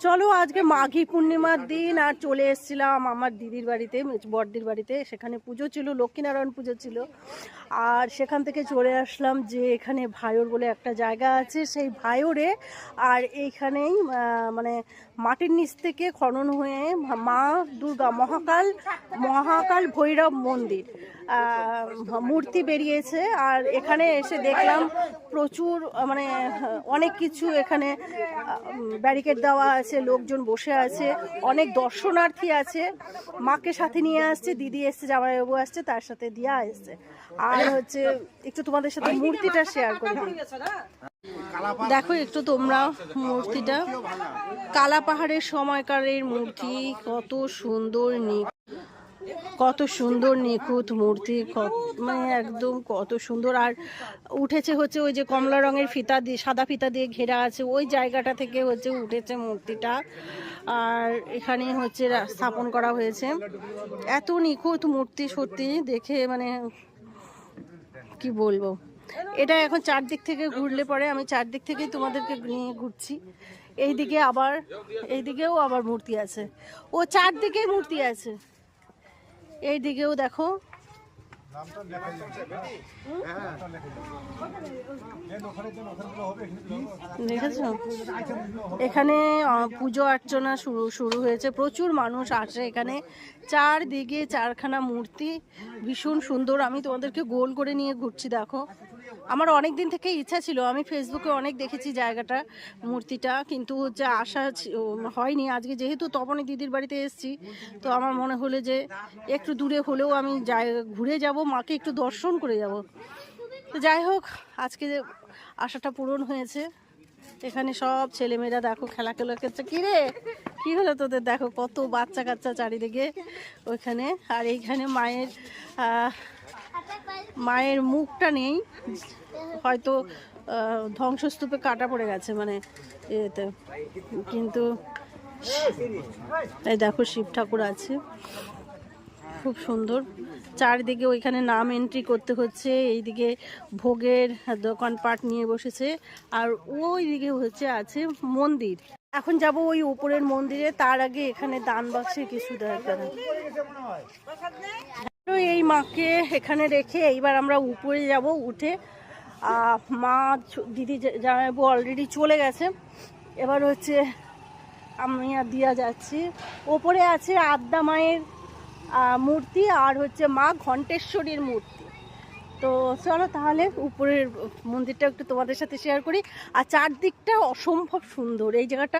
চলো আজকে মাঘী পূর্ণিমার দিন আর চলে এসেছিলাম আমার দিদির বাড়িতে, বড়দির বাড়িতে। সেখানে পুজো ছিল, লক্ষ্মীনারায়ণ পুজো ছিল। আর সেখান থেকে চলে আসলাম যে এখানে ভায়োর বলে একটা জায়গা আছে, সেই ভায়োরে। আর এইখানেই মানে মাটির নিচ থেকে খনন হয়ে মা দুর্গা মহাকাল ভৈরব মন্দির মূর্তি বেরিয়েছে। আর এখানে এসে দেখলাম প্রচুর মানে অনেক কিছু এখানে ব্যারিকেড দেওয়া আছে, লোকজন বসে আছে, অনেক দর্শনার্থী আছে। মাকে সাথে নিয়ে আসছে, দিদি এসছে, জামাইবাবু আসছে, তার সাথে দিয়া এসছে। আর হচ্ছে একটু তোমাদের সাথে মূর্তিটা শেয়ার করে দিই। দেখো একটু তোমরা মূর্তিটা, কালা পাহাড়ের সময়কারের মূর্তি, কত সুন্দর নিখুঁত মূর্তি, মানে একদম কত সুন্দর। আর উঠেছে হচ্ছে ওই যে কমলা রঙের ফিতা দিয়ে, সাদা ফিতা দিয়ে ঘেরা আছে, ওই জায়গাটা থেকে হচ্ছে উঠেছে মূর্তিটা। আর এখানে হচ্ছে স্থাপন করা হয়েছে। এত নিখুঁত মূর্তি, সত্যি দেখে মানে কি বলবো। এটা এখন চারদিক থেকে ঘুরলে পরে, আমি চারদিক থেকেই তোমাদেরকে নিয়ে ঘুরছি। এইদিকেও আবার মূর্তি আছে, ও চারদিকেই মূর্তি আছে। এই দিকেও দেখো, দেখেছো এখানে পুজো অর্চনা শুরু হয়েছে। প্রচুর মানুষ আসে এখানে, চারদিকে চারখানা মূর্তি, ভীষণ সুন্দর। আমি তোমাদেরকে গোল করে নিয়ে ঘুরছি। দেখো, আমার অনেক দিন থেকে ইচ্ছা ছিল, আমি ফেসবুকে অনেক দেখেছি জায়গাটা, মূর্তিটা, কিন্তু হচ্ছে আসা হয়নি। আজকে যেহেতু তপনে দিদির বাড়িতে এসেছি, তো আমার মনে হলো যে একটু দূরে হলেও আমি ঘুরে যাব, মাকে একটু দর্শন করে যাব। তো যাই হোক, আজকে আশাটা পূরণ হয়েছে। এখানে সব ছেলেমেয়েরা দেখো খেলা করছে। কি হলো তোদের? দেখো কত বাচ্চা কাচ্চা চারিদিকে ওইখানে। আর এইখানে মায়ের মুখটা নেই, হয়তো ধ্বংসস্তূপে কাটা পড়ে গেছে, মানে এতে। কিন্তু এই দেখো শিব ঠাকুর আছে, খুব সুন্দর। চারদিকে ওইখানে নাম এন্ট্রি করতে হচ্ছে, এইদিকে ভোগের দোকানপাট নিয়ে বসেছে। আর ওই দিকে হচ্ছে আছে মন্দির। এখন যাব ওই উপরের মন্দিরে, তার আগে এখানে দান বাক্সে কিছু দরকার। এই মাকে এখানে রেখে এইবার আমরা উপরে যাব। উঠে মা দিদি জামাইবাবু অলরেডি চলে গেছে। এবার হচ্ছে আমি আর দিয়া যাচ্ছি। ওপরে আছে আদ্যা মায়ের মূর্তি, আর হচ্ছে মা ঘণ্টেশ্বরীর মূর্তি। তো চলো তাহলে উপরের মন্দিরটা একটু তোমাদের সাথে শেয়ার করি। আর চারদিকটা অসম্ভব সুন্দর এই জায়গাটা।